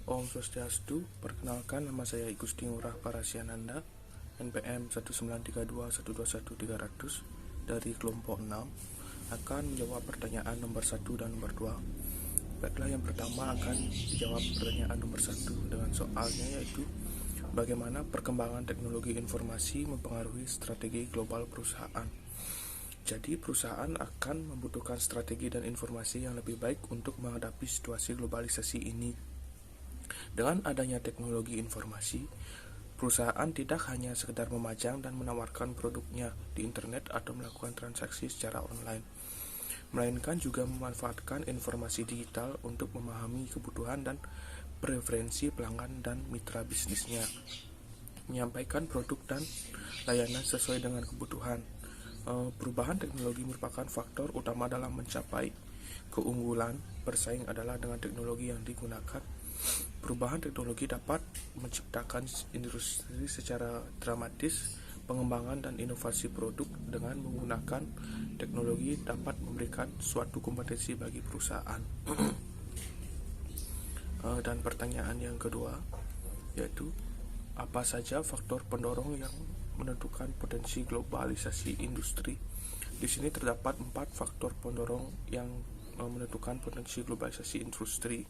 Om Swastiastu, perkenalkan nama saya Igusti Ngurah Parasyananda, NPM 1932121 dari kelompok 6, akan menjawab pertanyaan nomor 1 dan nomor 2. Baiklah, yang pertama akan dijawab pertanyaan nomor 1 dengan soalnya, yaitu bagaimana perkembangan teknologi informasi mempengaruhi strategi global perusahaan. Jadi perusahaan akan membutuhkan strategi dan informasi yang lebih baik untuk menghadapi situasi globalisasi ini. Dengan adanya teknologi informasi, perusahaan tidak hanya sekedar memajang dan menawarkan produknya di internet atau melakukan transaksi secara online, melainkan juga memanfaatkan informasi digital untuk memahami kebutuhan dan preferensi pelanggan dan mitra bisnisnya, menyampaikan produk dan layanan sesuai dengan kebutuhan. Perubahan teknologi merupakan faktor utama dalam mencapai keunggulan bersaing adalah dengan teknologi yang digunakan. Perubahan teknologi dapat menciptakan industri secara dramatis. Pengembangan dan inovasi produk dengan menggunakan teknologi dapat memberikan suatu kompetensi bagi perusahaan. Dan pertanyaan yang kedua, yaitu apa saja faktor pendorong yang menentukan potensi globalisasi industri? Di sini terdapat 4 faktor pendorong yang menentukan potensi globalisasi industri.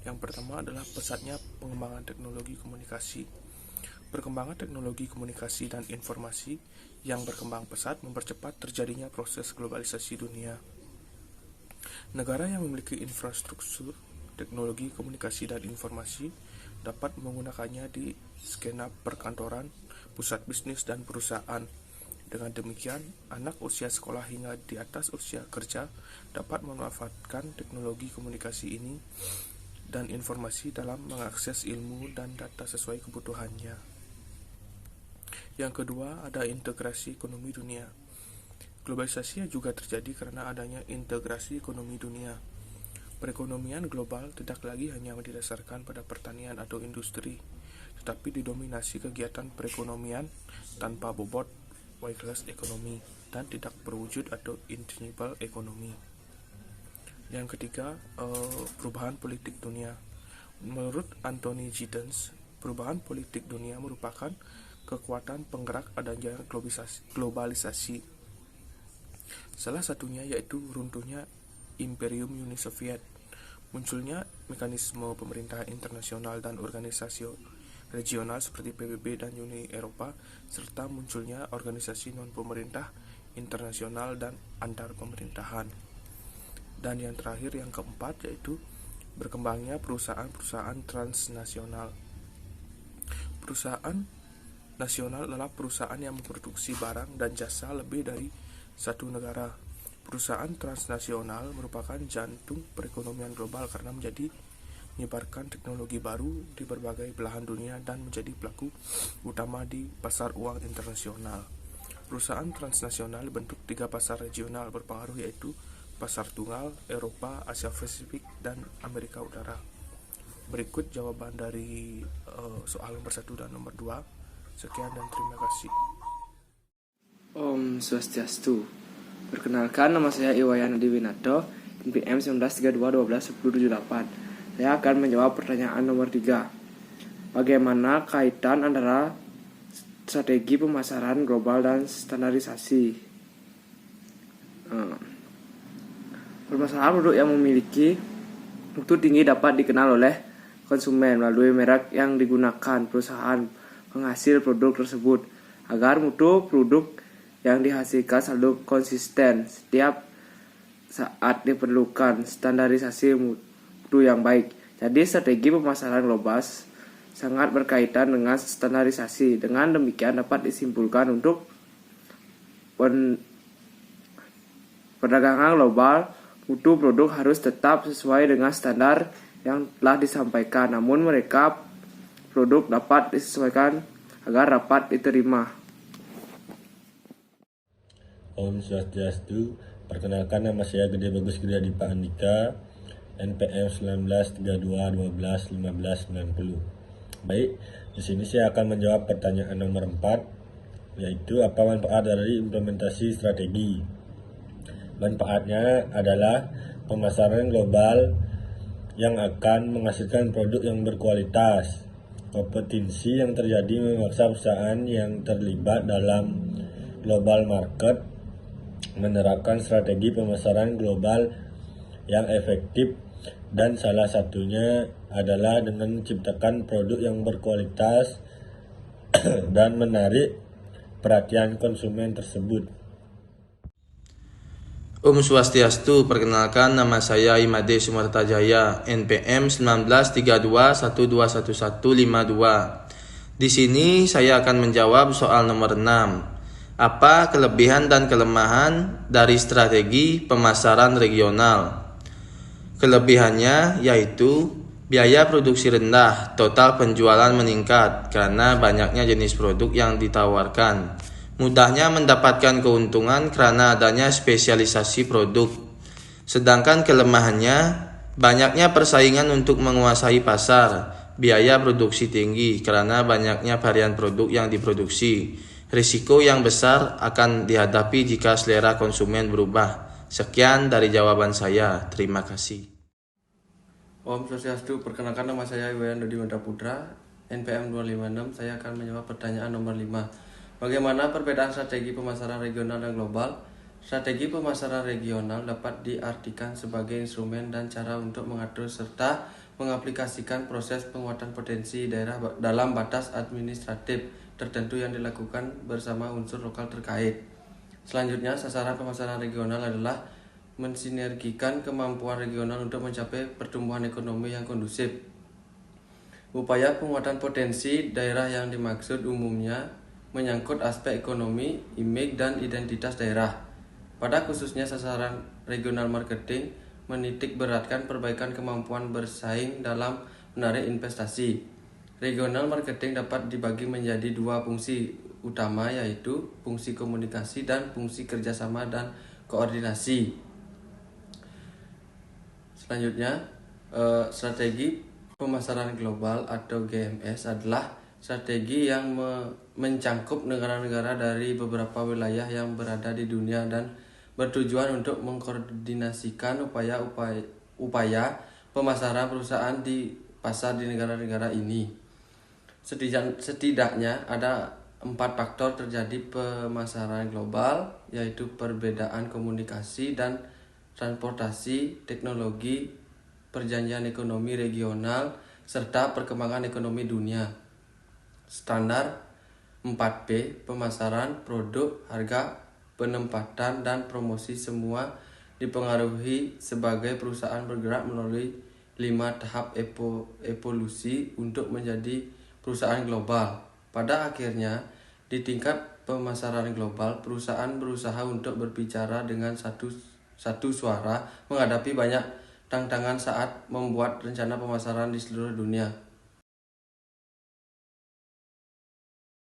Yang pertama adalah pesatnya pengembangan teknologi komunikasi. Perkembangan teknologi komunikasi dan informasi yang berkembang pesat mempercepat terjadinya proses globalisasi dunia. Negara yang memiliki infrastruktur teknologi komunikasi dan informasi dapat menggunakannya di skena perkantoran, pusat bisnis, dan perusahaan. Dengan demikian, anak usia sekolah hingga di atas usia kerja dapat memanfaatkan teknologi komunikasi ini dan informasi dalam mengakses ilmu dan data sesuai kebutuhannya. Yang kedua, ada integrasi ekonomi dunia. Globalisasi juga terjadi karena adanya integrasi ekonomi dunia. Perekonomian global tidak lagi hanya didasarkan pada pertanian atau industri, tetapi didominasi kegiatan perekonomian tanpa bobot, weightless economy, dan tidak berwujud atau intangible economy. Yang ketiga, perubahan politik dunia. Menurut Anthony Giddens, perubahan politik dunia merupakan kekuatan penggerak adanya globalisasi. Salah satunya yaitu runtuhnya Imperium Uni Soviet, munculnya mekanisme pemerintahan internasional dan organisasi regional seperti PBB dan Uni Eropa, serta munculnya organisasi non-pemerintah internasional dan antar pemerintahan. Dan yang terakhir, yang keempat, yaitu berkembangnya perusahaan-perusahaan transnasional. Perusahaan nasional adalah perusahaan yang memproduksi barang dan jasa lebih dari satu negara. Perusahaan transnasional merupakan jantung perekonomian global karena menyebarkan teknologi baru di berbagai belahan dunia dan menjadi pelaku utama di pasar uang internasional. Perusahaan transnasional bentuk 3 pasar regional berpengaruh, yaitu pasar tunggal, Eropa, Asia Pasifik, dan Amerika Utara. Berikut jawaban dari soal nomor 1 dan nomor 2. Sekian dan terima kasih. Om Swastiastu. Perkenalkan, nama saya Iwayan Adiwinarto, NPM 1932121078. Saya akan menjawab pertanyaan nomor 3. Bagaimana kaitan antara strategi pemasaran global dan standarisasi? Permasalahan produk yang memiliki mutu tinggi dapat dikenal oleh konsumen melalui merek yang digunakan perusahaan penghasil produk tersebut agar mutu produk yang dihasilkan selalu konsisten setiap saat diperlukan standarisasi mutu yang baik. Jadi strategi pemasaran global sangat berkaitan dengan standarisasi. Dengan demikian dapat disimpulkan untuk perdagangan global, mutu produk harus tetap sesuai dengan standar yang telah disampaikan, namun mereka produk dapat disesuaikan agar dapat diterima. Om Swastiastu, perkenalkan, nama saya Gede Bagus Gede Dipa Andika, NPM 1932121590. Baik, di sini saya akan menjawab pertanyaan nomor 4, yaitu apa manfaat dari implementasi strategi. Manfaatnya adalah pemasaran global yang akan menghasilkan produk yang berkualitas. Kompetensi yang terjadi memaksa perusahaan yang terlibat dalam global market menerapkan strategi pemasaran global yang efektif, dan salah satunya adalah dengan menciptakan produk yang berkualitas dan menarik perhatian konsumen tersebut. Om Swastiastu, perkenalkan nama saya Imade Sumartajaya, NPM 1932121152. Di sini saya akan menjawab soal nomor 6. Apa kelebihan dan kelemahan dari strategi pemasaran regional? Kelebihannya yaitu biaya produksi rendah, total penjualan meningkat karena banyaknya jenis produk yang ditawarkan. Mudahnya mendapatkan keuntungan karena adanya spesialisasi produk. Sedangkan kelemahannya, banyaknya persaingan untuk menguasai pasar. Biaya produksi tinggi karena banyaknya varian produk yang diproduksi. Risiko yang besar akan dihadapi jika selera konsumen berubah. Sekian dari jawaban saya. Terima kasih. Om Swastiastu, perkenalkan nama saya Iwayan Dodi Menda Putra, NPM 256. Saya akan menjawab pertanyaan nomor 5. Bagaimana perbedaan strategi pemasaran regional dan global? Strategi pemasaran regional dapat diartikan sebagai instrumen dan cara untuk mengatur serta mengaplikasikan proses penguatan potensi daerah dalam batas administratif tertentu yang dilakukan bersama unsur lokal terkait. Selanjutnya, sasaran pemasaran regional adalah mensinergikan kemampuan regional untuk mencapai pertumbuhan ekonomi yang kondusif. Upaya penguatan potensi daerah yang dimaksud umumnya menyangkut aspek ekonomi, image, dan identitas daerah. Pada khususnya sasaran regional marketing menitik beratkan perbaikan kemampuan bersaing dalam menarik investasi. Regional marketing dapat dibagi menjadi dua fungsi utama, yaitu fungsi komunikasi dan fungsi kerjasama dan koordinasi. Selanjutnya, strategi pemasaran global atau GMS adalah strategi yang mencangkup negara-negara dari beberapa wilayah yang berada di dunia dan bertujuan untuk mengkoordinasikan upaya pemasaran perusahaan di pasar di negara-negara ini. Setidaknya ada 4 faktor terjadi pemasaran global, yaitu perbedaan komunikasi dan transportasi, teknologi, perjanjian ekonomi regional, serta perkembangan ekonomi dunia. Standar 4P, pemasaran, produk, harga, penempatan, dan promosi semua dipengaruhi sebagai perusahaan bergerak melalui 5 tahap evolusi untuk menjadi perusahaan global. Pada akhirnya, di tingkat pemasaran global, perusahaan berusaha untuk berbicara dengan satu suara menghadapi banyak tantangan saat membuat rencana pemasaran di seluruh dunia.